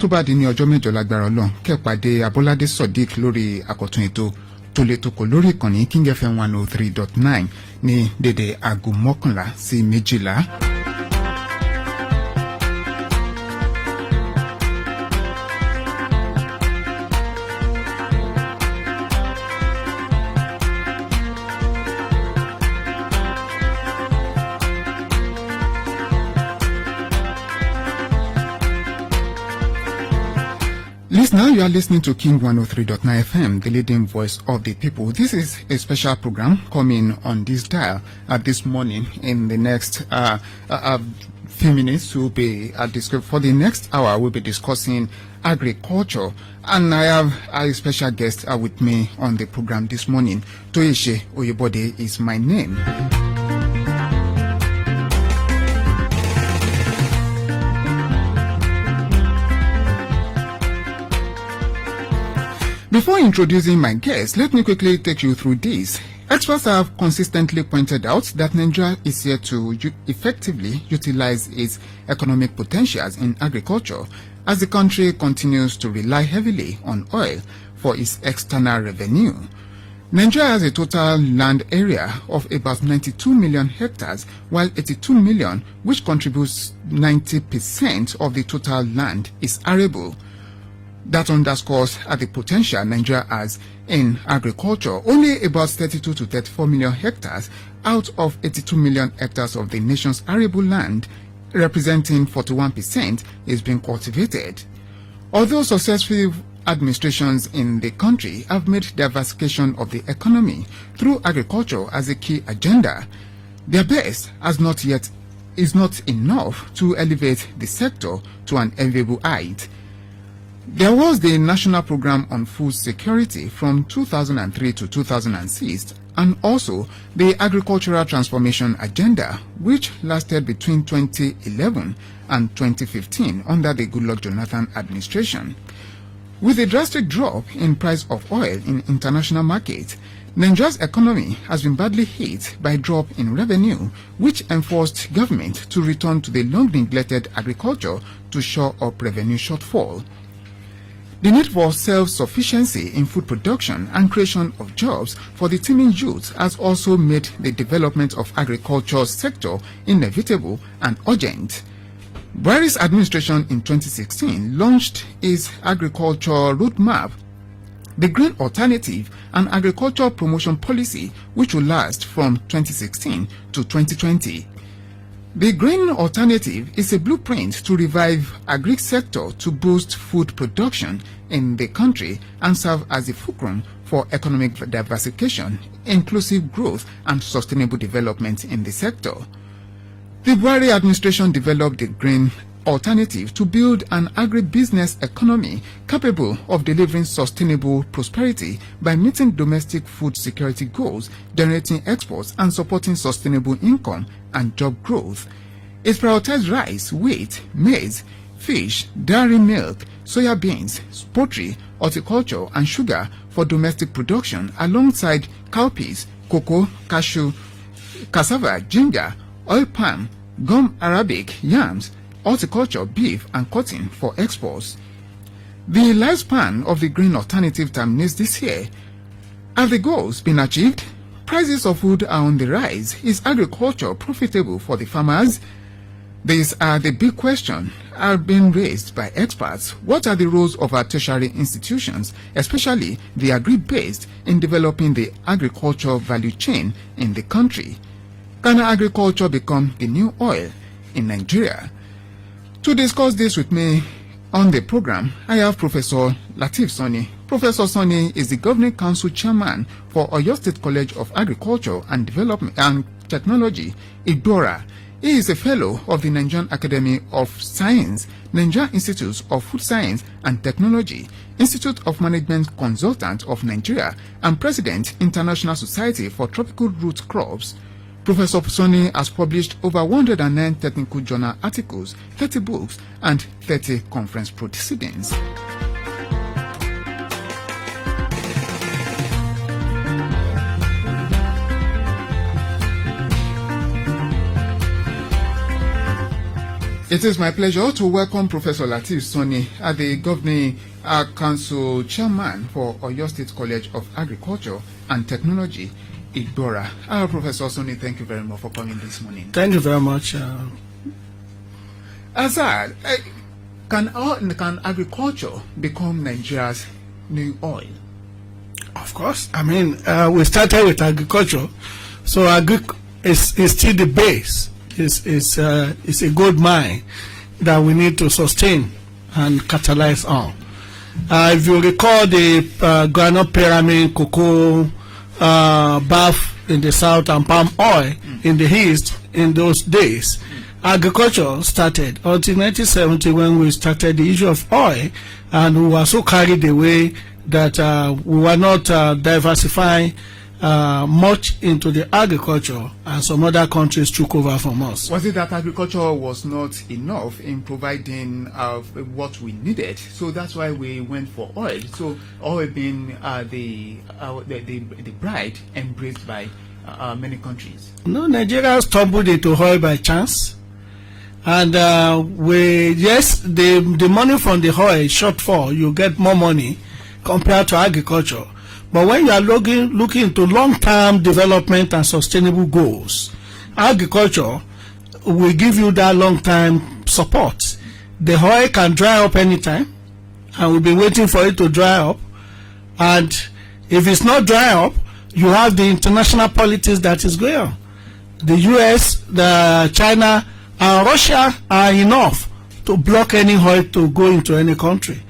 tó bá di ní ọjọ́ mẹ́jọ lágbára Ọlọ́run kẹ́pàdé Abọ́ládé Sodiq lórí àkọ́tún ètò tó lè tó kò lórí ìkànnì King FM 103.9 ní dédé aago 11 sí 12. Listener, you are listening to King 103.9 FM, the leading voice of the people. This is a special program coming on this dial this morning. In the next few minutes, we'll be for the next hour, we'll be discussing agriculture. And I have a special guest with me on the program this morning. Toyeshe Oyebode is my name. Before introducing my guest, let me quickly take you through this. Experts have consistently pointed out that Nigeria is here to effectively utilize its economic potentials in agriculture as the country continues to rely heavily on oil for its external revenue. Nigeria has a total land area of about 92 million hectares, while 82 million, which contributes 90% of the total land, is arable. That underscores the potential Nigeria has in agriculture. Only about 32 to 34 million hectares out of 82 million hectares of the nation's arable land, representing 41%, is being cultivated. Although successful administrations in the country have made diversification of the economy through agriculture as a key agenda, their best is not enough to elevate the sector to an enviable height. There was the National Program on Food Security from 2003 to 2006, and also the Agricultural Transformation Agenda, which lasted between 2011 and 2015 under the Goodluck Jonathan administration. With a drastic drop in price of oil in international markets, Nigeria's economy has been badly hit by a drop in revenue, which enforced government to return to the long-neglected agriculture to shore up revenue shortfall. The need for self-sufficiency in food production and creation of jobs for the teeming youth has also made the development of agriculture sector inevitable and urgent. Buhari's administration in 2016 launched its agriculture roadmap, the Green Alternative and Agriculture Promotion Policy, which will last from 2016 to 2020. The Green Alternative is a blueprint to revive agri sector to boost food production in the country and serve as a fulcrum for economic diversification, inclusive growth, and sustainable development in the sector. The Buhari administration developed the Green Alternative to build an agribusiness economy capable of delivering sustainable prosperity by meeting domestic food security goals, generating exports, and supporting sustainable income and job growth. It prioritized rice, wheat, maize, fish, dairy milk, soya beans, poultry, horticulture, and sugar for domestic production alongside cowpeas, cocoa, cashew, cassava, ginger, oil palm, gum arabic, yams, horticulture, beef, and cotton for exports. The lifespan of the Green Alternative terminates this year. Have the goals been achieved? Prices of food are on the rise. Is agriculture profitable for the farmers? These are the big questions are being raised by experts. What are the roles of our tertiary institutions, especially the agri-based, in developing the agriculture value chain in the country? Can agriculture become the new oil in Nigeria? To discuss this with me on the program, I have Professor Lateef Sani. Professor Sani is the Governing Council Chairman for Oyo State College of Agriculture and Development and Technology, IGBORA. He is a fellow of the Nigerian Academy of Science, Nigerian Institute of Food Science and Technology, Institute of Management Consultant of Nigeria, and President, International Society for Tropical Root Crops. Professor Sani has published over 109 technical journal articles, 30 books, and 30 conference proceedings. It is my pleasure to welcome Professor Lateef Sani, the Governing Council Chairman for Oyo State College of Agriculture and Technology, Igbora. Professor Sani, thank you very much for coming this morning. Thank you very much. Azad, can agriculture become Nigeria's new oil? Of course. I mean, we started with agriculture, so is still the base. It's a gold mine that we need to sustain and capitalize on. If you recall the groundnut pyramid, cocoa, bath in the south, and palm oil in the east, in those days, agriculture started until 1970 when we started the issue of oil, and we were so carried away that we were not diversifying much into the agriculture, and some other countries took over from us. Was it that agriculture was not enough in providing what we needed? So that's why we went for oil. So oil being the bride embraced by many countries. No, Nigeria stumbled into oil by chance. And the money from the oil is shortfall. You get more money compared to agriculture. But when you are looking into long-term development and sustainable goals, agriculture will give you that long-term support. The oil can dry up anytime, and we've been waiting for it to dry up. And if it's not dry up, you have the international politics that is going on. The US, the China, and Russia are enough to block any oil to go into any country.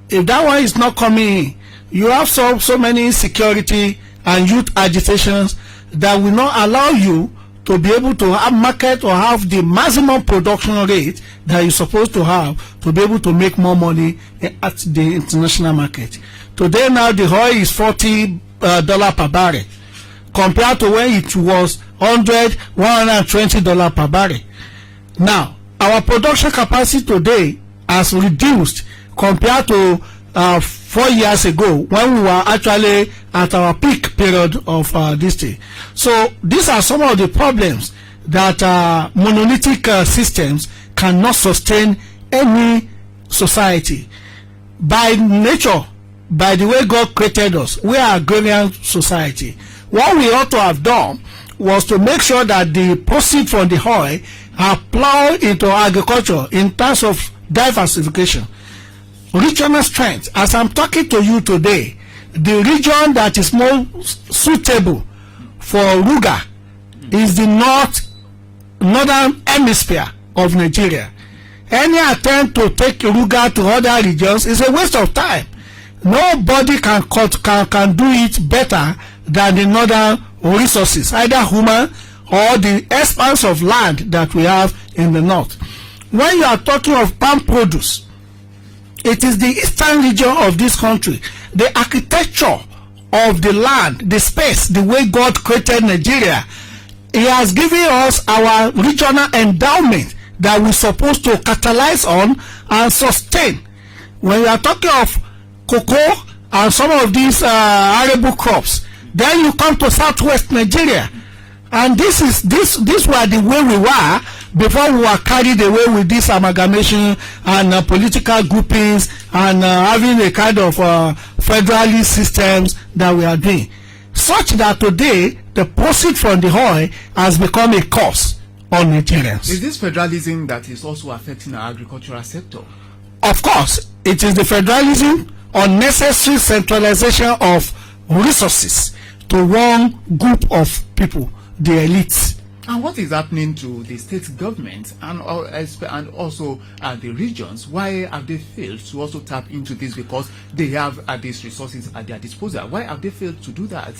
If that one is not coming in, you have so many insecurity and youth agitations that will not allow you to be able to have market or have the maximum production rate that you're supposed to have to be able to make more money at the international market. Today now the oil is $40 per barrel compared to when it was $120 per barrel. Now our production capacity today has reduced compared to 4 years ago when we were actually at our peak period of this thing. So these are some of the problems that monolithic systems cannot sustain any society. By nature, by the way God created us, we are agrarian society. What we ought to have done was to make sure that the proceeds from the oil are plowed into agriculture in terms of diversification. Regional strength. As I'm talking to you today, the region that is more suitable for Ruga is the northern hemisphere of Nigeria. Any attempt to take Ruga to other regions is a waste of time. Nobody can do it better than the northern resources, either human or the expanse of land that we have in the north. When you are talking of palm produce, it is the eastern region of this country. The architecture of the land, the space, the way God created Nigeria, He has given us our regional endowment that we're supposed to capitalize on and sustain. When we are talking of cocoa and some of these arable crops, then you come to southwest Nigeria. And this were the way we were before we were carried away with this amalgamation and political groupings and having a kind of federalist systems that we are doing, such that today the proceed from the oil has become a curse on Nigerians. Is this federalism that is also affecting our agricultural sector? Of course, it is the federalism, unnecessary centralization of resources to one group of people, the elites. And what is happening to the state government and also the regions? Why have they failed to also tap into this? Because they have these resources at their disposal. Why have they failed to do that?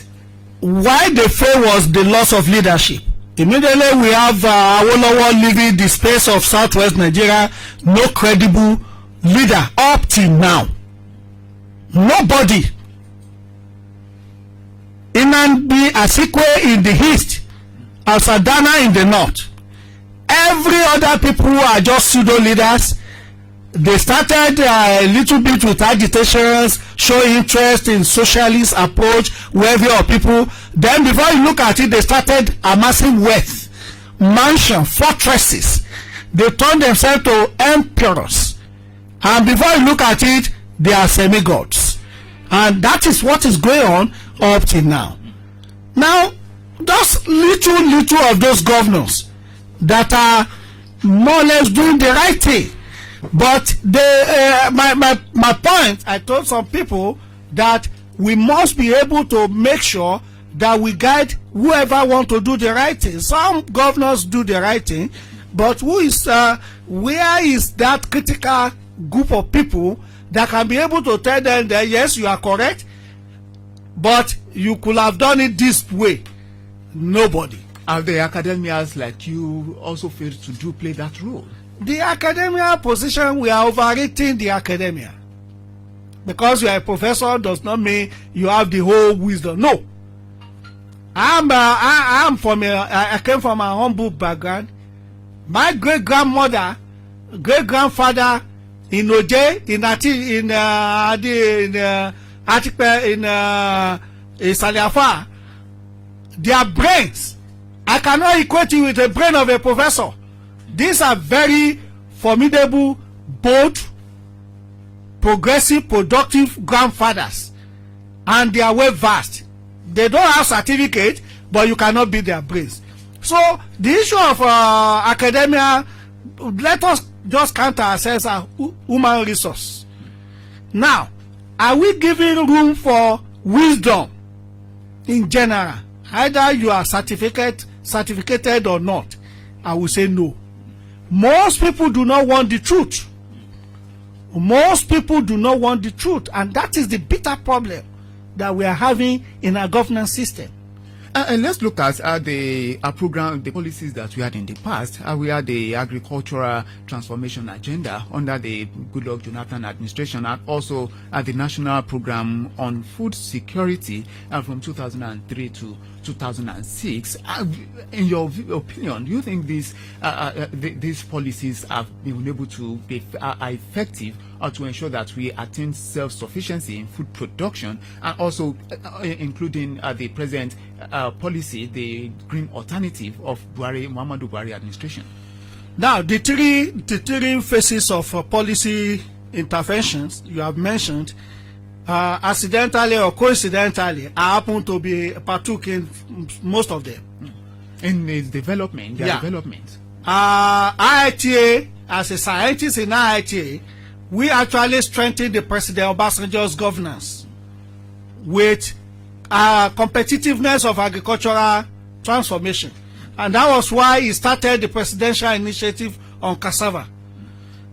Why they failed was the loss of leadership. Immediately we have Awolowo leaving the space of southwest Nigeria, no credible leader up till now. Nobody. Inambi Asikwe in the east, Al-Sadana in the north. Every other people who are just pseudo leaders, they started a little bit with agitations, show interest in socialist approach, welfare of people. Then before you look at it, they started amassing wealth, mansion, fortresses. they turn themselves to emperors, and before you look at it, they are semi-gods. And that is what is going on up till now. Now, just little of those governors that are more or less doing the right thing. But my point, I told some people that we must be able to make sure that we guide whoever want to do the right thing. Some governors do the right thing, but where is that critical group of people that can be able to tell them that yes, you are correct, but you could have done it this way? Nobody. Are the academias like you also failed to play that role? The academia position, we are overrating the academia. Because you are a professor does not mean you have the whole wisdom. No. I came from a humble background. My great-grandmother, great-grandfather in Oje, in Saliafa, their brains, I cannot equate it with the brain of a professor. These are very formidable, bold, progressive, productive grandfathers, and they are well versed. They don't have certificate, but you cannot beat their brains. So the issue of academia, let us just count ourselves as human resource. Now, are we giving room for wisdom in general? Either you are certificated or not. I will say no. Most people do not want the truth. Most people do not want the truth, and that is the bitter problem that we are having in our governance system. And let's look at the program, the policies that we had in the past. We had the agricultural transformation agenda under the Goodluck Jonathan administration, and also the national program on food security from 2003 to 2006. In your opinion, do you think these policies have been able to be effective to ensure that we attain self-sufficiency in food production, and also including the present policy, the green alternative of Muhammadu Buhari administration? Now, the three phases of policy interventions you have mentioned, accidentally or coincidentally, I happen to be partook in most of them. In its development, development. IITA, as a scientist in IITA, we actually strengthened the President Obasanjo's governance with competitiveness of agricultural transformation. And that was why he started the presidential initiative on cassava.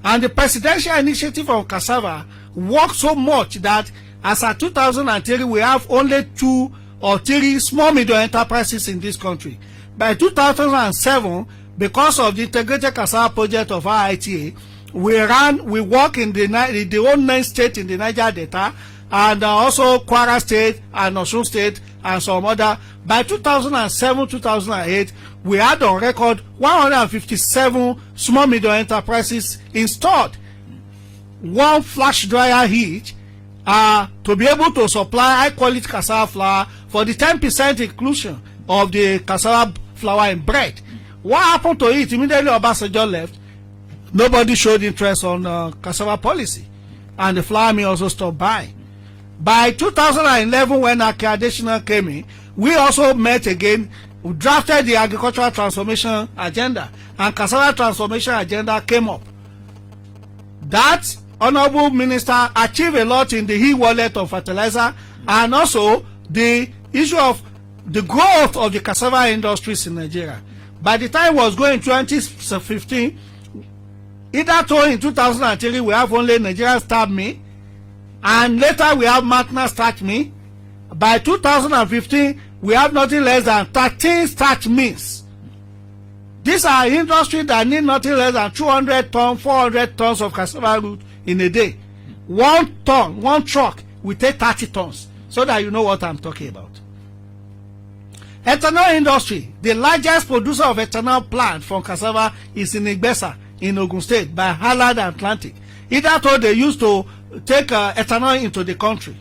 And the presidential initiative on cassava worked so much that as of 2003, we have only 2 or 3 small medium enterprises in this country. By 2007, because of the integrated cassava project of IITA, we work in the whole 9 states in the Niger Delta, and also Kwara State and Osun State and some other. By 2007-2008, we had on record 157 small medium enterprises installed. 1 flash dryer each to be able to supply high quality cassava flour for the 10% inclusion of the cassava flour in bread. What happened to it? Immediately Obasanjo left, nobody showed interest on cassava policy, and the flour mill also stopped buying. By 2011, when Aki Adesina came in, we also met again, we drafted the agricultural transformation agenda, and cassava transformation agenda came up. That honorable minister achieved a lot in the e-wallet of fertilizer, and also the issue of the growth of the cassava industries in Nigeria. By the time it was going 2015, either though in 2003 we have only Nigerian Starch Mill, and later we have Matna Starch Mill. By 2015, we have nothing less than 13 starch mills. These are industries that need nothing less than 200 tons, 400 tons of cassava root in a day. 1 ton, 1 truck will take 30 tons, so that you know what I'm talking about. Ethanol industry, the largest producer of ethanol plant from cassava is in Igbesa in Ogun State by Hallard Atlantic. Either though they used to take ethanol into the country,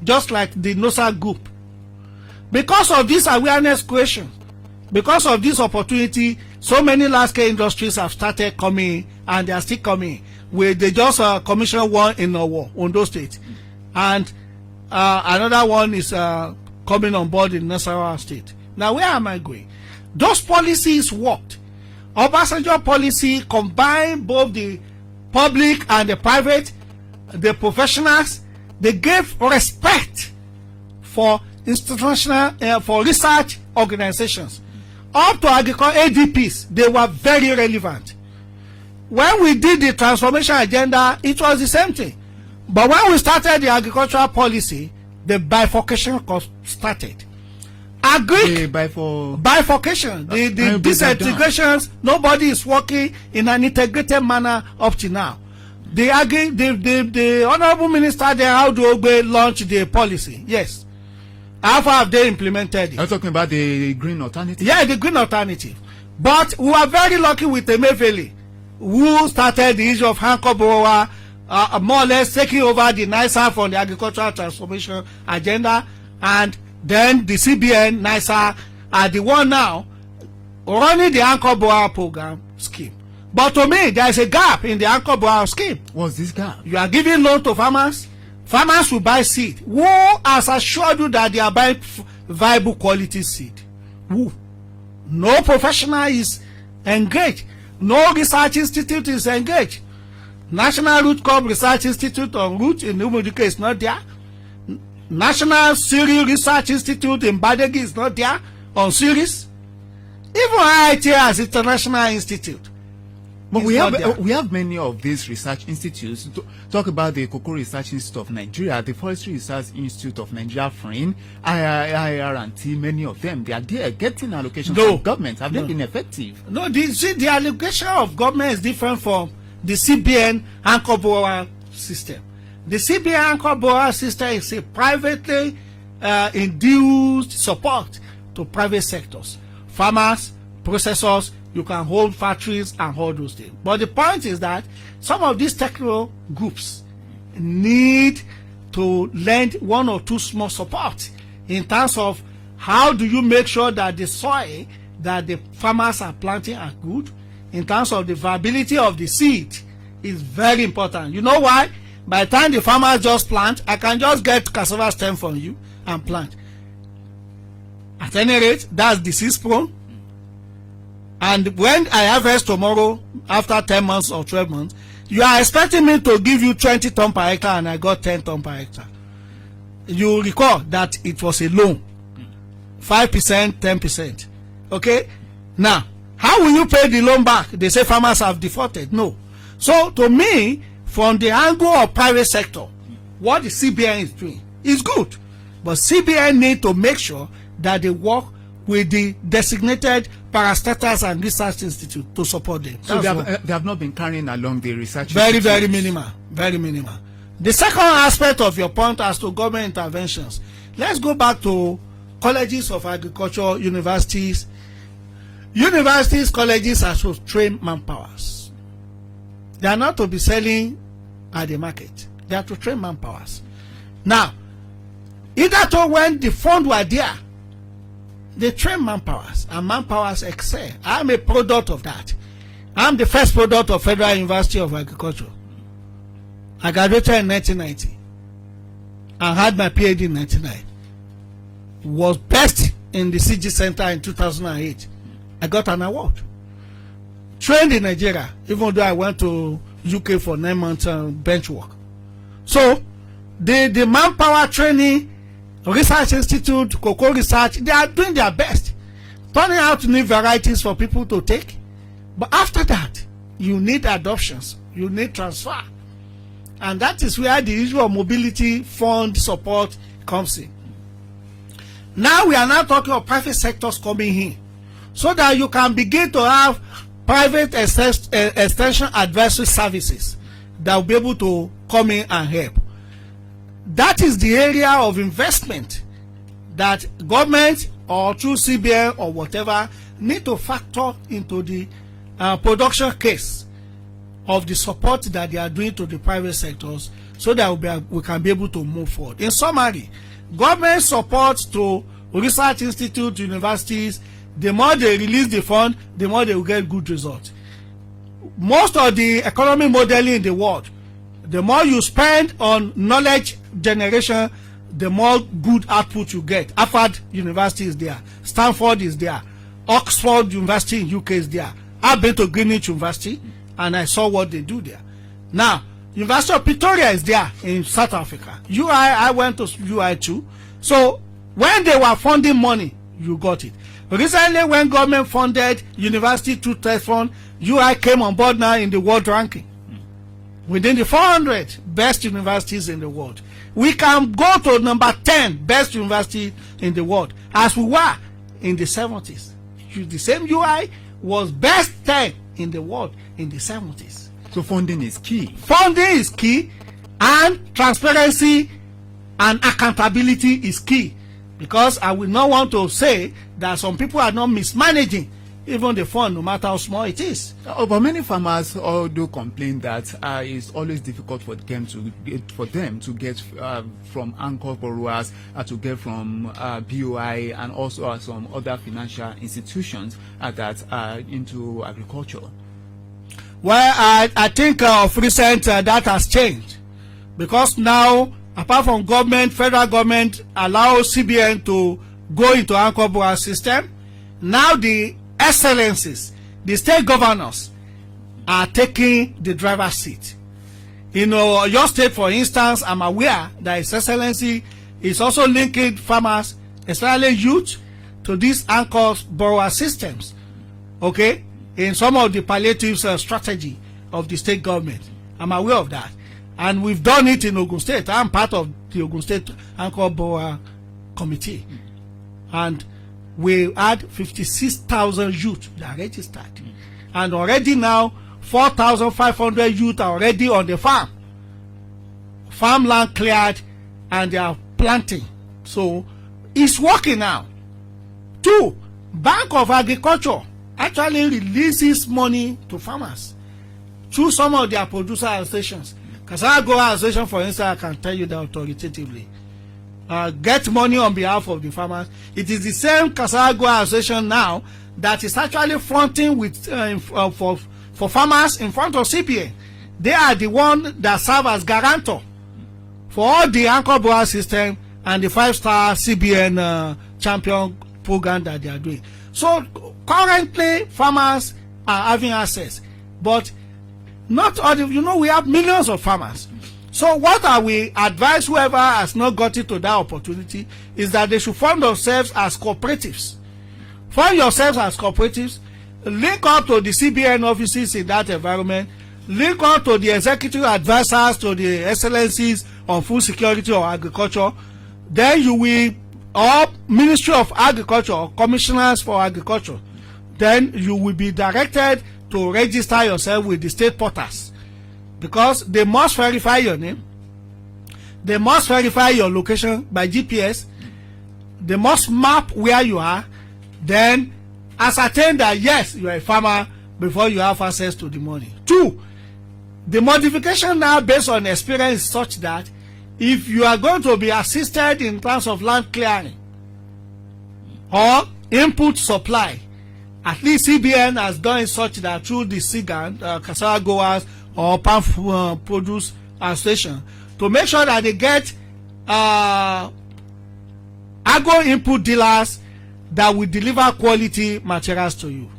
just like the NOSA group. Because of this awareness question, because of this opportunity, So many large-scale industries have started coming, and they are still coming. They just commissioned one in Ondo State, and another one is coming on board in Nasarawa State. Now, where am I going? Those policies worked. Obasanjo policy combined both the public and the private, the professionals. They gave respect for institutional, for research organizations. Up to agriculture ADPs, they were very relevant. When we did the transformation agenda, it was the same thing. But when we started the agricultural policy, the bifurcation started. Bifurcation, the disintegrations, nobody is working in an integrated manner up to now. The Honorable Minister there, Audu Ogbe, launched the policy. Yes. How far have they implemented it? Are you talking about the green alternative? Yeah, the green alternative. But we were very lucky with Emefiele, who started the issue of Hanko Borowa, more or less taking over the NISA from the agricultural transformation agenda, and then the CBN, NISA, are the one now running the Hanko Borowa program scheme. But to me, there is a gap in the Hanko Borowa scheme. What's this gap? You are giving loan to farmers. Farmers will buy seed. Who has assured you that they are buying viable quality seed? Who? No professional is engaged. No research institute is engaged. National Root Crop Research Institute on root in Umuduke is not there. National Cereal Research Institute in Badegi is not there on cereals. Even IIT as International Institute. But we have many of these research institutes. Talk about the Cocoa Research Institute of Nigeria, the Forestry Research Institute of Nigeria, FRIN, IRT, many of them. They are there getting allocations from government. Have they been effective? No, the allocation of government is different from the CBN Hanko Borowa system. The CBN Hanko Borowa system is a privately induced support to private sectors, farmers, processors. You can hold factories and all those things. But the point is that some of these technical groups need to lend one or two small support in terms of how do you make sure that the soil that the farmers are planting are good, in terms of the viability of the seed is very important. You know why? By the time the farmers just plant, I can just get cassava stem from you and plant. At any rate, that's disease prone. And when I harvest tomorrow, after 10 months or 12 months, you are expecting me to give you 20 tons per hectare, and I got 10 tons per hectare. You recall that it was a loan, 5%, 10%. Okay? Now, how will you pay the loan back? They say farmers have defaulted. No. So, to me, from the angle of private sector, what the CBN is doing is good. But CBN need to make sure that they work with the designated parastatals and research institute to support them. So they have not been carrying along the research. Very minimal. Very minimal. The second aspect of your point as to government interventions, let's go back to colleges of agriculture, universities. Universities, colleges are to train manpowers. They are not to be selling at the market. They are to train manpowers. Now, either to when the funds were there, they train manpowers, and manpowers excel. I'm a product of that. I'm the first product of Federal University of Agriculture. I graduated in 1990 and had my PhD in 1999. Was best in the CG Center in 2008. I got an award. Trained in Nigeria, even though I went to UK for 9 months bench work. So, the manpower training, Research Institute, Cocoa Research, they are doing their best, turning out new varieties for people to take. But after that, you need adoptions, you need transfer. And that is where the issue of mobility fund support comes in. Now we are now talking of private sectors coming in, so that you can begin to have private extension advisory services that will be able to come in and help. That is the area of investment that government or through CBN or whatever need to factor into the production case of the support that they are doing to the private sectors, so that we can be able to move forward. In summary, government support to research institutes, universities, the more they release the fund, the more they will get good results. Most of the economic modeling in the world, the more you spend on knowledge generation, the more good output you get. Harvard University is there, Stanford is there, Oxford University in UK is there. I've been to Greenwich University and I saw what they do there. Now, University of Pretoria is there in South Africa. UI, I went to UI too. So when they were funding money, you got it. Recently, when government funded university through trust fund, UI came on board now in the world ranking. Within the 400 best universities in the world. We can go to number 10 best university in the world, as we were in the 70s. The same UI was best 10 in the world in the 70s. So funding is key. Funding is key, and transparency and accountability is key. Because I will not want to say that some people are not mismanaging even the fund, no matter how small it is. But many farmers do complain that it's always difficult for them to get from anchor borrowers, to get from BOI and also some other financial institutions that are into agriculture. Well, I think of recent that has changed, because now, apart from government, federal government allows CBN to go into anchor borrower system. Now the excellencies, the state governors, are taking the driver's seat. In your state, for instance, I'm aware that His Excellency is also linking farmers, especially youth, to these anchor borrower systems. Okay, in some of the palliative strategy of the state government, I'm aware of that, and we've done it in Ogun State. I'm part of the Ogun State Anchor Borrower Committee, and we had 56,000 youth that are registered, and already now 4,500 youth are already on the farmland cleared, and they are planting. So it's working now. 2, Bank of Agriculture actually releases money to farmers through some of their producer associations. Kasarago Association, for instance, I can tell you that authoritatively. Get money on behalf of the farmers. It is the same Kasarago Association now that is actually fronting with for farmers in front of CBN. They are the one that serve as guarantor for all the anchor borrower system and the 5-star CBN champion program that they are doing. So currently farmers are having access, but not all the, we have millions of farmers. So what are we advise whoever has not got into that opportunity is that they should form themselves as cooperatives. Form yourselves as cooperatives, link up to the CBN offices in that environment, link up to the executive advisors, to the excellencies on food security or agriculture. Then you will, or Ministry of Agriculture or commissioners for agriculture, then you will be directed to register yourself with the state portals, because they must verify your name, they must verify your location by GPS, they must map where you are, then ascertain that yes, you are a farmer before you have access to the money. 2, the modification now based on experience is such that if you are going to be assisted in terms of land clearing or input supply, at least CBN has done it such that through the SIGAN, cassava growers or palm produce association, to make sure that they get agro input dealers that will deliver quality materials to you.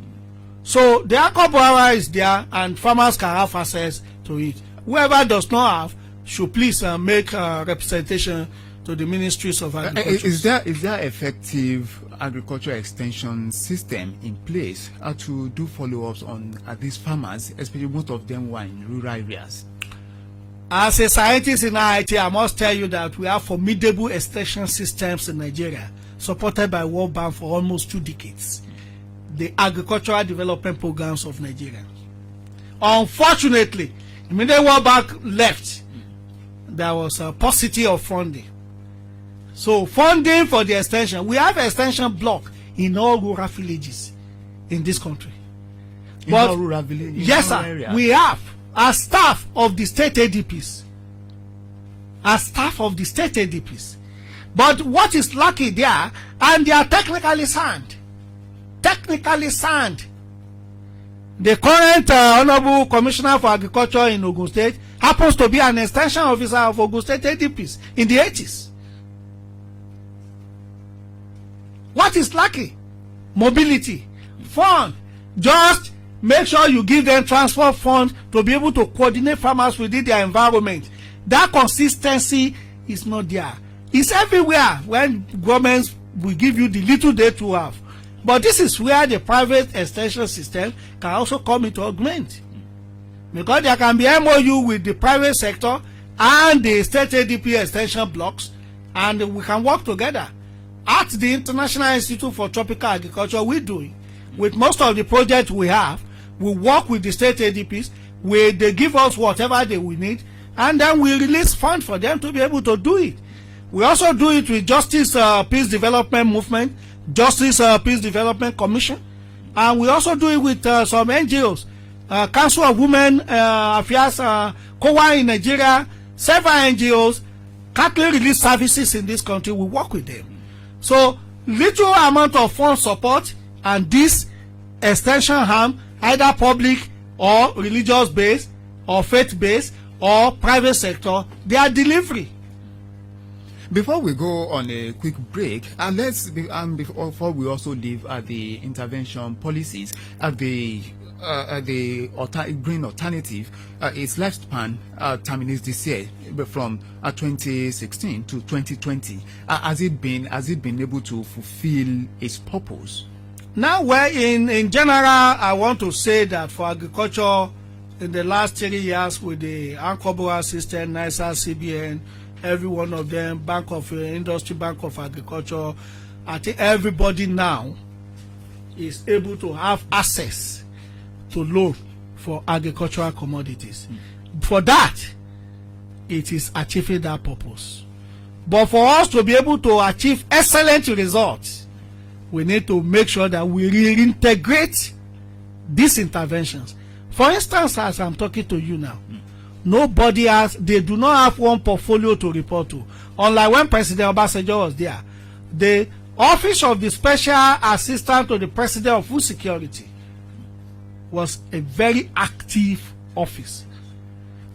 So the anchor borrower is there and farmers can have access to it. Whoever does not have should please make representation to the ministries of agriculture. Is there effective agriculture extension system in place to do follow-ups on these farmers, especially most of them were in rural areas? As a scientist in IIT, I must tell you that we have formidable extension systems in Nigeria, supported by World Bank for almost 2 decades. The agricultural development programs of Nigeria. Unfortunately, immediately World Bank left, there was a paucity of funding. So funding for the extension, we have extension block in all rural villages in this country. In all rural villages? Yes, sir. We have as staff of the state ADPs. As staff of the state ADPs. But what is lacking there, and they are technically sound. technically sound. The current Honorable Commissioner for Agriculture in Ogun State happens to be an extension officer of Ogun State ADPs in the 80s. What is lacking? Mobility, fund. Just make sure you give them transport funds to be able to coordinate farmers within their environment. That consistency is not there. It's everywhere when governments will give you the little they to have. But this is where the private extension system can also come into augment. Because there can be MOU with the private sector and the state ADP extension blocks, and we can work together. At the International Institute for Tropical Agriculture, we do it. With most of the projects we have, we work with the state ADPs, they give us whatever they will need, and then we release funds for them to be able to do it. We also do it with Justice Peace Development Movement, Justice Peace Development Commission, and we also do it with some NGOs, Council of Women Affairs, COA in Nigeria, several NGOs, cattle release services in this country. We work with them. So little amount of fund support and this extension arm, either public or religious based or faith based or private sector, they are delivery. Before we go on a quick break, before we also leave the intervention policies, the green alternative, its lifespan terminates this year from 2016 to 2020. Has it been able to fulfill its purpose? Now, in general, I want to say that for agriculture, in the last 30 years with the Ankobora system, NISA, CBN, every one of them, Bank of Industry, Bank of Agriculture, I think everybody now is able to have access to loan for agricultural commodities. For that, it is achieving that purpose. But for us to be able to achieve excellent results, we need to make sure that we reintegrate these interventions. For instance, as I'm talking to you now, they do not have one portfolio to report to. Unlike when President Obasanjo was there, the Office of the Special Assistant to the President of Food Security was a very active office.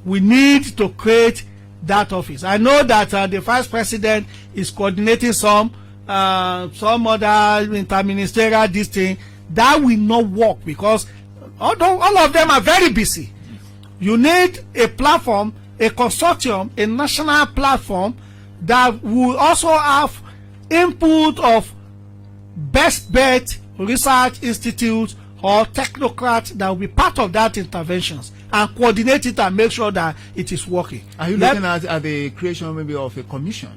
We need to create that office. I know that the Vice President is coordinating some other interministerial this thing. That will not work because all of them are very busy. You need a platform, a consortium, a national platform that will also have input of best bet research institutes or technocrats that will be part of that interventions and coordinate it and make sure that it is working. Are you looking at the creation maybe of a commission?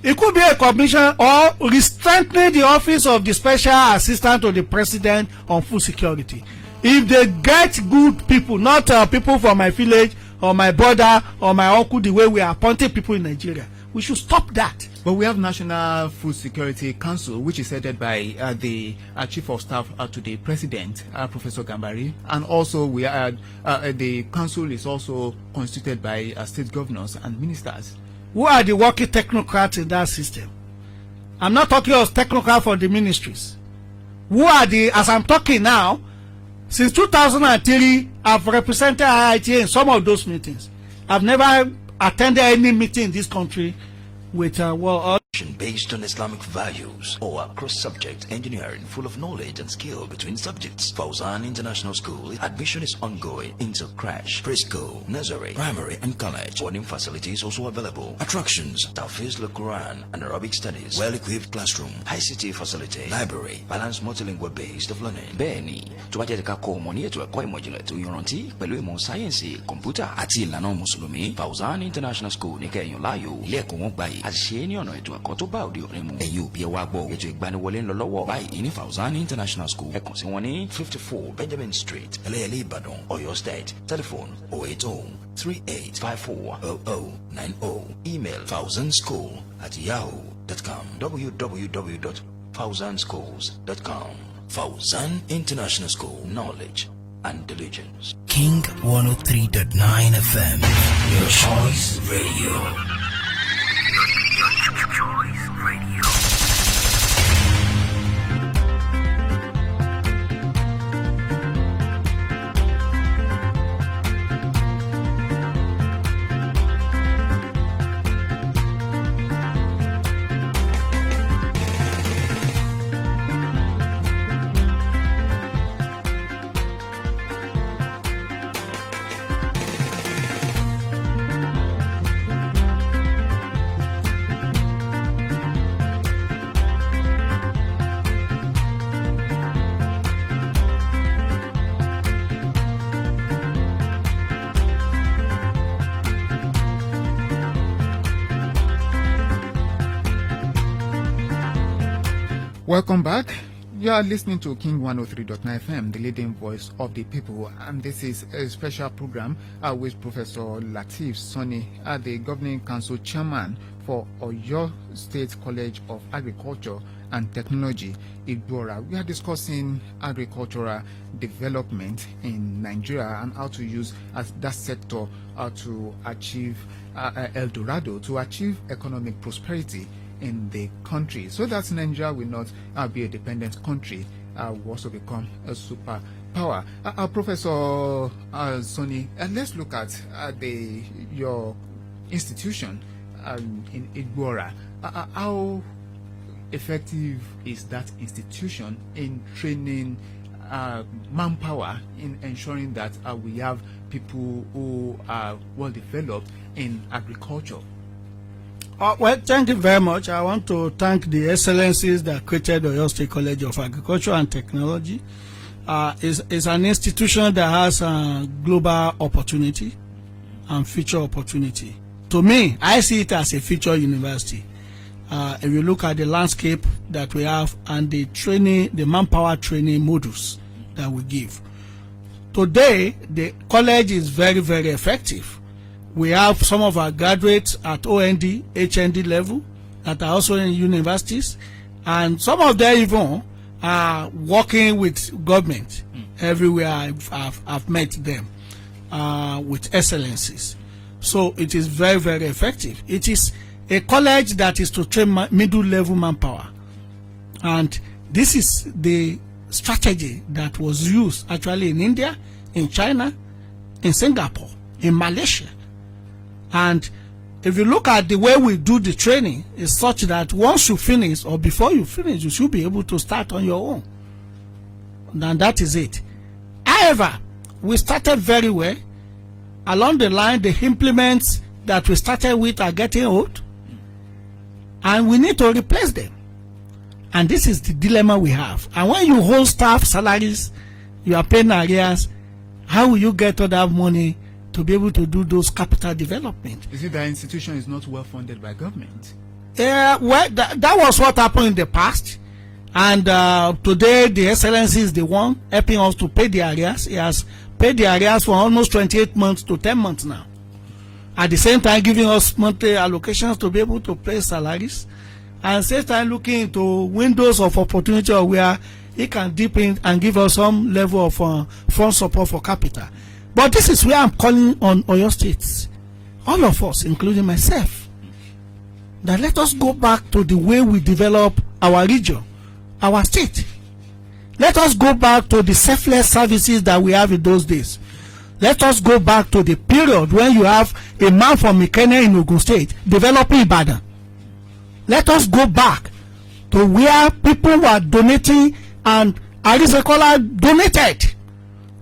It could be a commission or strengthening the office of the Special Assistant to the President on Food Security. If they get good people, not people from my village or my brother or my uncle, the way we are appointing people in Nigeria, we should stop that. But we have National Food Security Council, which is headed by the Chief of Staff to the President, Professor Gambari, and also we are the council is also constituted by state governors and ministers. Who are the working technocrats in that system? I'm not talking of technocrats for the ministries. Who are as I'm talking now, since 2003, I've represented IITA in some of those meetings. I've never attended any meeting in this country with based on Islamic values or cross-subject engineering full of knowledge and skill between subjects. Fauzan International School, admission is ongoing into crash, preschool, nursery, primary and college. Boarding facilities also available. Attractions, Tafis Quran and Arabic studies, well-equipped classroom, ICT facility, library, balanced multilingual based of learning. Bẹ́ẹ̀ni, tó bá jẹ́ ká kọ́ ọmọ ní ètò ẹ̀kọ́ ìmọ̀jìnlẹ̀ tó yanrantí pẹ̀lú ìmọ̀ sáyẹ́ǹsì, kọ̀mpútà àti ìlànà mùsùlùmí. Fauzan International School ní kẹ́yìn láàyò. Ilé ẹ̀kọ́ wọn gbayì àti ṣe ní ọ̀nà ètò ẹ̀kọ́ tó bá òde òní mu. Ẹ̀yin òbí ẹ wá gbọ́ ètò ìgbaniwọlé ń lọ lọ́wọ́ báyìí ní Fauzan International School. Ẹ kàn sí wọn ní 54 Benjamin Street, Ẹlẹ́yẹlé Ìbàdàn, Ọ̀yọ́ State. Telephone 080-3854-0090. Email fauzanschool@yahoo.com. www.fauzanschools.com. Fauzan International School, knowledge and diligence. King 103.9 FM, your choice radio. Welcome back. You are listening to King 103.9 FM, the leading voice of the people, and this is a special program with Professor Lateef Sonny, the Governing Council Chairman for Oyo State College of Agriculture and Technology, Igbora. We are discussing agricultural development in Nigeria and how to use that sector to achieve El Dorado, to achieve economic prosperity in the country, so that Nigeria will not be a dependent country, will also become a superpower. Professor Sonny, let's look at your institution in Igbora. How effective is that institution in training manpower, in ensuring that we have people who are well developed in agriculture? Well, thank you very much. I want to thank the excellencies that created Oyo State College of Agriculture and Technology. It's an institution that has global opportunity and future opportunity. To me, I see it as a future university. If you look at the landscape that we have and the training, the manpower training modules that we give. Today, the college is very, very effective. We have some of our graduates at OND, HND level that are also in universities, and some of them even are working with government everywhere. I've met them with excellencies. So it is very, very effective. It is a college that is to train middle level manpower, and this is the strategy that was used actually in India, in China, in Singapore, in Malaysia. And if you look at the way we do the training, it's such that once you finish or before you finish, you should be able to start on your own. And that is it. However, we started very well. Along the line, the implements that we started with are getting old, and we need to replace them. And this is the dilemma we have. And when you hold staff salaries, you are paying arrears, how will you get all that money to be able to do those capital development? Is it that institution is not well funded by government? Yeah, well, that was what happened in the past. And today, the Excellency is the one helping us to pay the arrears. He has paid the arrears for almost 28 months to 10 months now. At the same time, giving us monthly allocations to be able to pay salaries. And same time, looking into windows of opportunity where he can dip in and give us some level of fund support for capital. But this is where I'm calling on Oyo State, all of us, including myself, that let us go back to the way we develop our region, our state. Let us go back to the selfless services that we have in those days. Let us go back to the period when you have a man from Ikene in Ogun State developing Ibadan. Let us go back to where people were donating and Arisekola donated.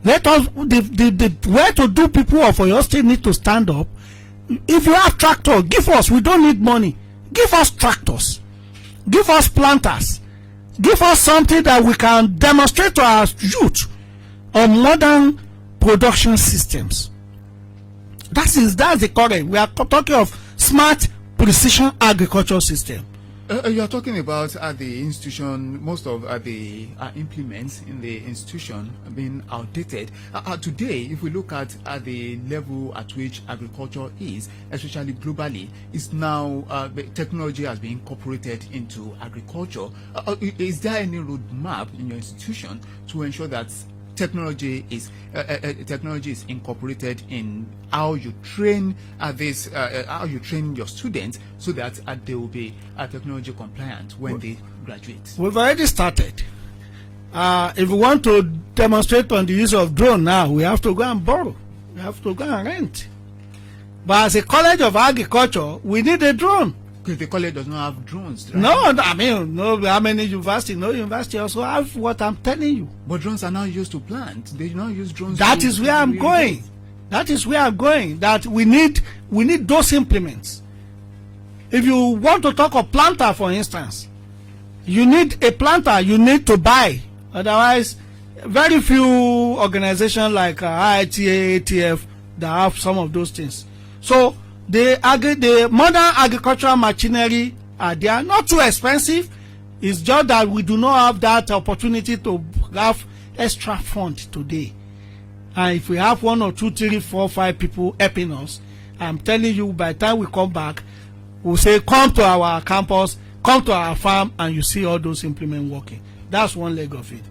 Let us, the way to do people of Oyo State need to stand up. If you have tractor, give us. We don't need money. Give us tractors. Give us planters. Give us something that we can demonstrate to our youth on modern production systems. That's the current. We are talking of smart precision agriculture system. You are talking about the institution, most of the implements in the institution being outdated. Today, if we look at the level at which agriculture is, especially globally, is now technology has been incorporated into agriculture. Is there any roadmap in your institution to ensure that technology is incorporated in how you train how you train your students, so that they will be technology compliant when they graduate? We've already started. If we want to demonstrate on the use of drone now, we have to go and borrow. We have to go and rent. But as a college of agriculture, we need a drone. Because the college does not have drones, right? No, I mean, no. How many universities? No university also have what I'm telling you. But drones are now used to plant. They do not use drones. That is where I'm going. That is where I'm going. That we need those implements. If you want to talk of planter, for instance, you need a planter. You need to buy. Otherwise, very few organizations like IITA, ATF that have some of those things. So the modern agricultural machinery they are not too expensive. It's just that we do not have that opportunity to have extra fund today. And if we have 1 or 2, 3, 4, 5 people helping us, I'm telling you, by the time we come back, we'll say, come to our campus, come to our farm, and you see all those implements working. That's one leg of it.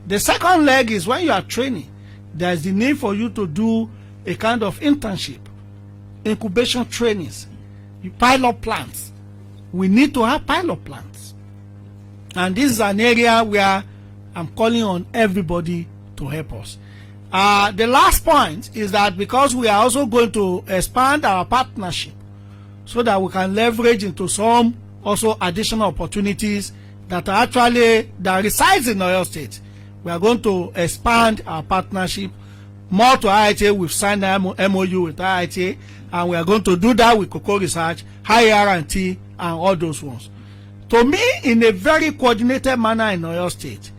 The second leg is when you are training, there's the need for you to do a kind of internship, incubation trainings, pilot plants. We need to have pilot plants. And this is an area where I'm calling on everybody to help us. The last point is that because we are also going to expand our partnership so that we can leverage into some also additional opportunities that are actually that resides in Oyo State. We are going to expand our partnership more to IITA. We've signed an MOU with IITA, and we are going to do that with Cocoa Research, High R&T, and all those ones. To me, in a very coordinated manner in Oyo State,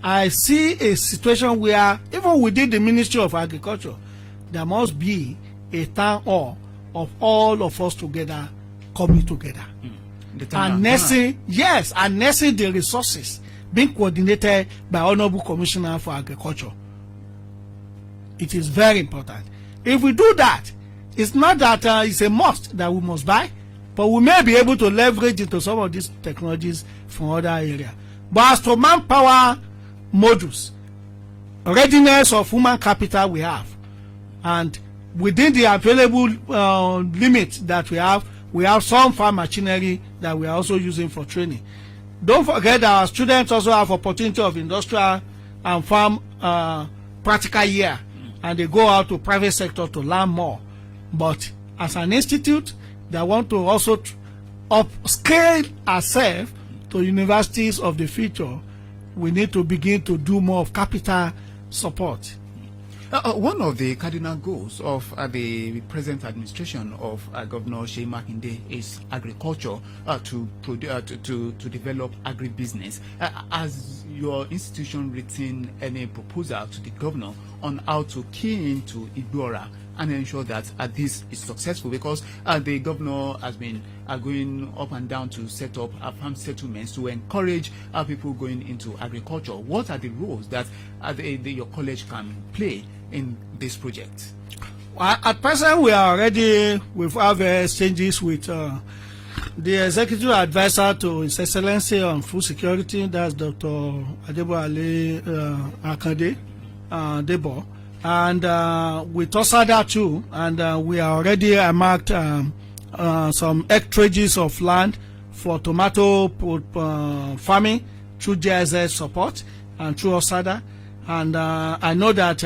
I see a situation where even within the Ministry of Agriculture, there must be a town hall of all of us together coming together. Harnessing the resources being coordinated by Honorable Commissioner for Agriculture. It is very important. If we do that, it's not that it's a must that we must buy, but we may be able to leverage into some of these technologies from other areas. But as to manpower modules, readiness of human capital we have, and within the available limit that we have some farm machinery that we are also using for training. Don't forget that our students also have opportunity of industrial and farm practical year, and they go out to private sector to learn more. But as an institute that want to also upscale ourselves to universities of the future, we need to begin to do more of capital support. One of the cardinal goals of the present administration of Governor Seyi Makinde is agriculture, to develop agribusiness. Has your institution written any proposal to the governor on how to key into Igbora and ensure that this is successful? Because the governor has been going up and down to set up farm settlements to encourage people going into agriculture. What are the roles that your college can play in this project? At present, we've have exchanges with the executive advisor to His Excellency on Food Security, that's Dr. Adeboale Akande Debo, and with Osada too, and we are already marked some acreages of land for tomato farming through GIZ support and through Osada. And I know that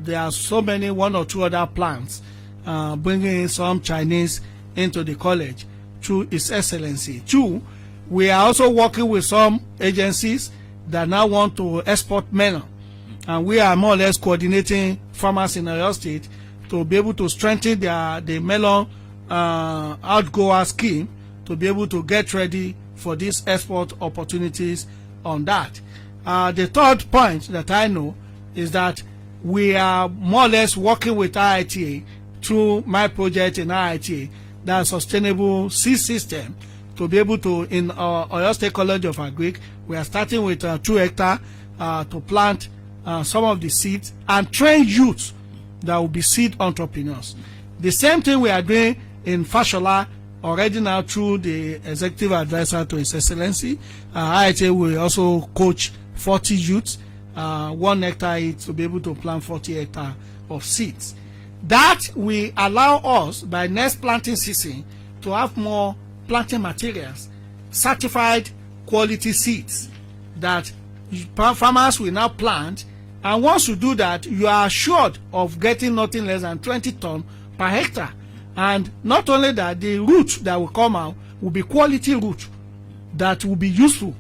there are so many, 1 or 2 other plants bringing in some Chinese into the college through His Excellency. Two, we are also working with some agencies that now want to export melon. And we are more or less coordinating farmers in Oyo State to be able to strengthen the melon outgoer scheme to be able to get ready for these export opportunities on that. The third point that I know is that we are more or less working with IITA through my project in IITA, that sustainable seed system, to be able to, in Oyo State College of Agric, we are starting with 2 hectares to plant some of the seeds and train youth that will be seed entrepreneurs. The same thing we are doing in Fashola already now through the executive advisor to His Excellency. IITA will also coach 40 youths, 1 hectare each, to be able to plant 40 hectares of seeds. That will allow us by next planting season to have more planting materials, certified quality seeds that farmers will now plant. And once you do that, you are assured of getting nothing less than 20 tons per hectare. And not only that, the root that will come out will be quality root that will be useful.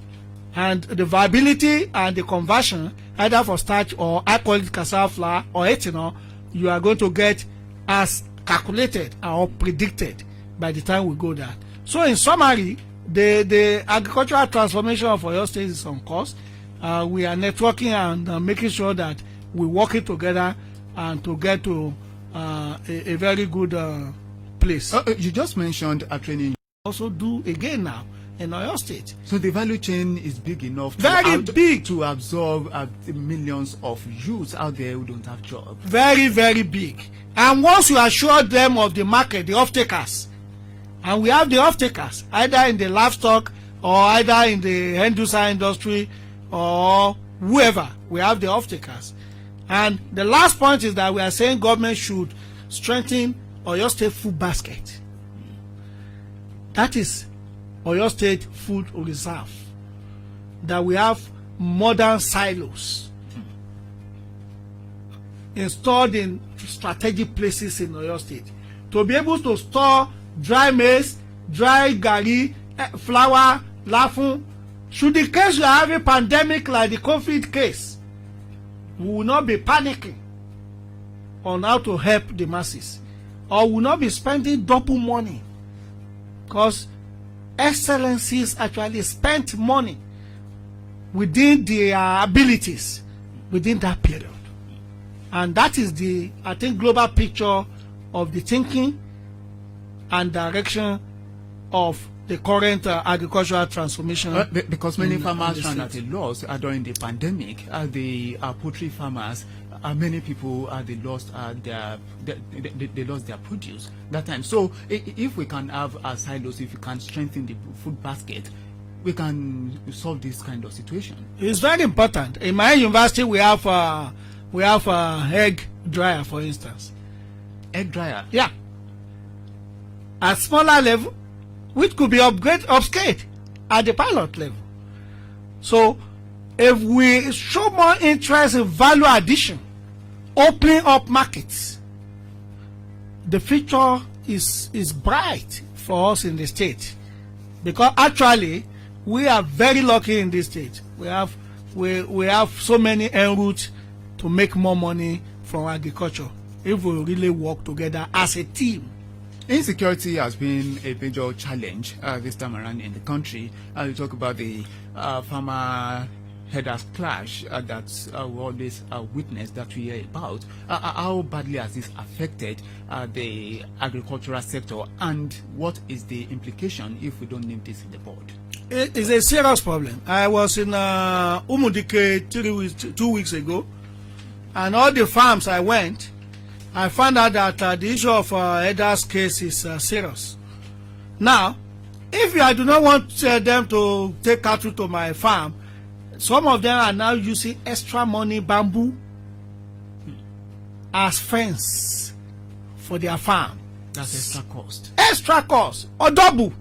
And the viability and the conversion, either for starch or high-quality cassava flour or ethanol, you are going to get as calculated or predicted by the time we go there. So in summary, the agricultural transformation of Oyo State is on course. We are networking and making sure that we work it together and to get to a very good place. You just mentioned training. Also do again now in Oyo State. So the value chain is big enough Big. to absorb millions of youths out there who don't have jobs. Very, very big. And once you assure them of the market, the off-takers, and we have the off-takers, either in the livestock or either in the end user industry or whoever, we have the off-takers. And the last point is that we are saying government should strengthen Oyo State food basket. That is Oyo State food reserve. That we have modern silos installed in strategic places in Oyo State to be able to store dry maize, dry garri, flour, lafun. Should the case you are having pandemic like the COVID case, we will not be panicking on how to help the masses, or will not be spending double money, because excellencies actually spent money within their abilities within that period. And that is the, I think, global picture of the thinking and direction of the current agricultural transformation. Because many farmers ran at a loss during the pandemic. The poultry farmers, many people they lost their produce that time. So if we can have silos, if we can strengthen the food basket, we can solve this kind of situation. It's very important. In my university, we have egg dryer, for instance. Egg dryer. Yeah. At smaller level, which could be upscaled at the pilot level. So, if we show more interest in value addition, opening up markets, the future is bright for us in the state, because actually we are very lucky in this state. We have so many en route to make more money from agriculture if we really work together as a team. Insecurity has been a major challenge this time around in the country. You talk about the farmer headers clash that we always witness, that we hear about. How badly has this affected the agricultural sector, and what is the implication if we don't name this in the board? It is a serious problem. I was in Umudike 2 weeks ago, and all the farms I went, I found out that the issue of headers case is serious. Now, if I do not want them to take cattle to my farm, some of them are now using extra money bamboo as fence for their farm. That's extra cost. Extra cost, or double,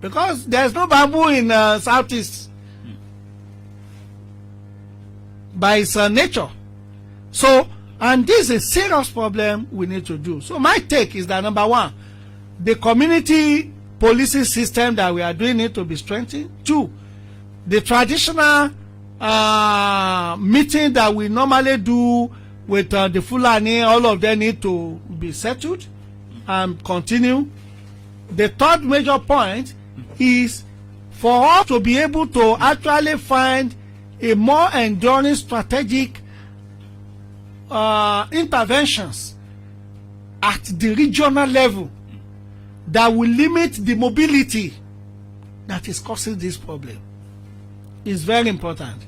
because there's no bamboo in Southeast by its nature. So, and this is a serious problem we need to do. So my take is that, number one, the community policing system that we are doing need to be strengthened. Two, the traditional meeting that we normally do with the Fulani, all of them need to be settled and continue. The third major point is for us to be able to actually find a more enduring strategic interventions at the regional level that will limit the mobility that is causing this problem. Is very important.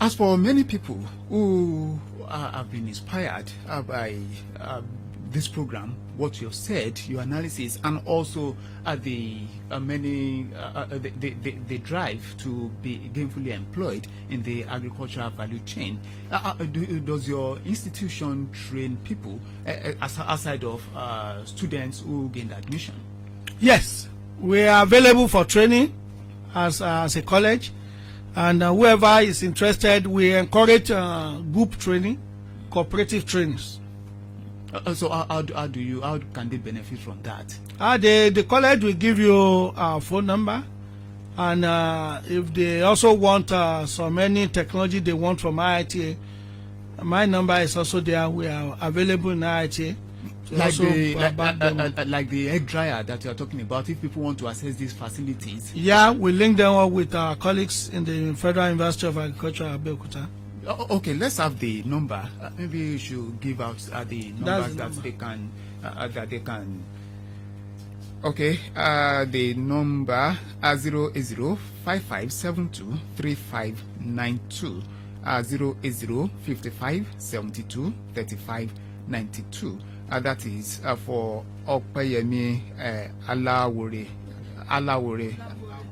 As for many people who have been inspired by this program, what you said, your analysis, and also the drive to be gainfully employed in the agricultural value chain, does your institution train people aside of students who gained admission? Yes, we are available for training as a college, and whoever is interested, we encourage group training, cooperative trainings. So how can they benefit from that? The college will give you our phone number, and if they also want some any technology they want from IITA, my number is also there. We are available in IITA. Like the egg dryer that you are talking about, if people want to access these facilities. Yeah, we link them up with our colleagues in the Federal University of Agriculture, Abeokuta. Okay, let's have the number. Maybe you should give out the numbers that they can Okay, the number 08055723592, 08055723592. That is for Opeyemi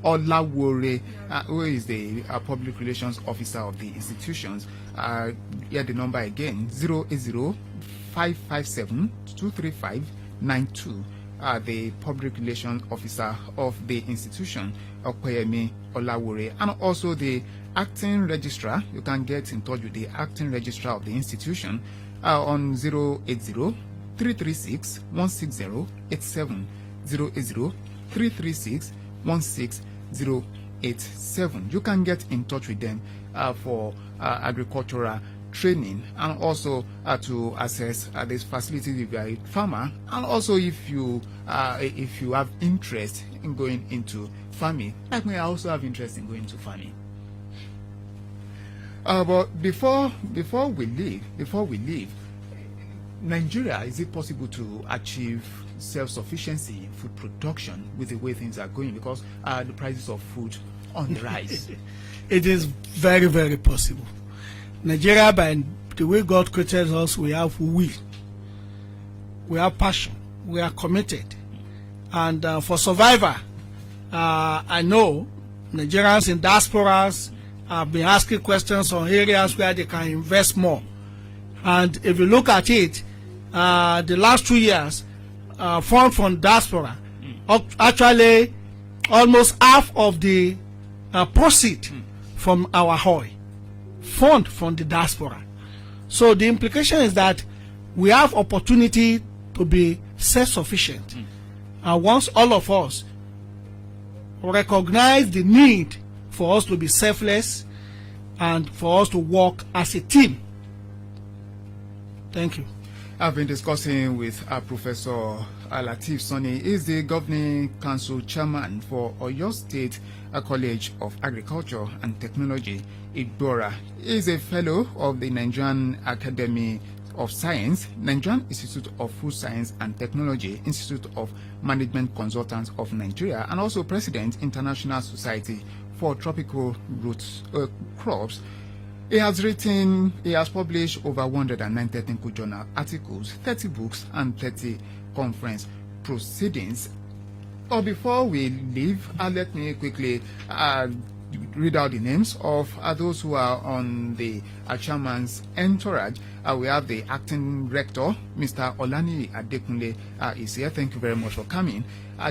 Olawore, who is the public relations officer of the institutions. Here the number again, 08055723592. The public relations officer of the institution, Opeyemi Olawore, and also the acting registrar. You can get in touch with the acting registrar of the institution on 080-336-16087, 080-336-16087. You can get in touch with them for agricultural training, and also to assess this facility if you are a farmer, and also if you have interest in going into farming. Like me, I also have interest in going into farming. But before we leave, Nigeria, is it possible to achieve self-sufficiency in food production with the way things are going? Because the prices of food on the rise. It is very, very possible. Nigeria, by the way God created us, we have will, we have passion, we are committed, and for survival, I know Nigerians in diasporas have been asking questions on areas where they can invest more. And if you look at it, the last 2 years, fund from diaspora, actually almost half of the proceed from our oil, fund from the diaspora. So the implication is that we have opportunity to be self-sufficient. And once all of us recognize the need for us to be selfless and for us to work as a team. Thank you. I've been discussing with Professor Lateef Sonny. He is the Governing Council Chairman for Oyo State College of Agriculture and Technology, Igbora. He is a fellow of the Nigerian Academy of Science, Nigerian Institute of Food Science and Technology, Institute of Management Consultants of Nigeria, and also President, International Society for Tropical Roots Crops. He has published over 109 technical journal articles, 30 books, and 30 conference proceedings. Before we leave, let me quickly read out the names of those who are on the chairman's entourage. We have the acting rector, Mr. Olani Adekunle, is here. Thank you very much for coming.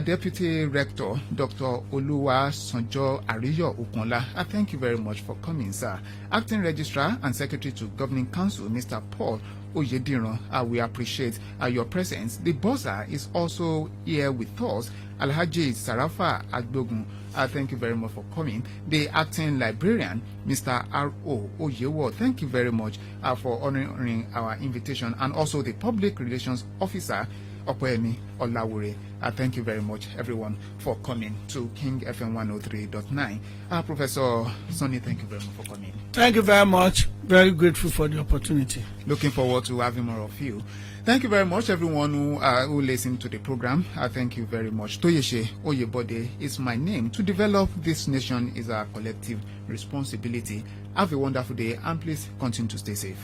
Deputy rector, Dr. Oluwa Sonjo Ariyo Okunla, thank you very much for coming, sir. Acting registrar and secretary to governing council, Mr. Paul Oyediran, we appreciate your presence. The buzzer is also here with us, Alhaji Sarafa Agbogun. Thank you very much for coming. The acting librarian, Mr. R.O. Oyewo, thank you very much for honoring our invitation, and also the public relations officer, Opeyemi Olawore. Thank you very much, everyone, for coming to King FM 103.9. Professor Sonny, thank you very much for coming. Thank you very much. Very grateful for the opportunity. Looking forward to having more of you. Thank you very much, everyone who listened to the program. Thank you very much. Toyeshe Oyebode is my name. To develop this nation is our collective responsibility. Have a wonderful day, and please continue to stay safe.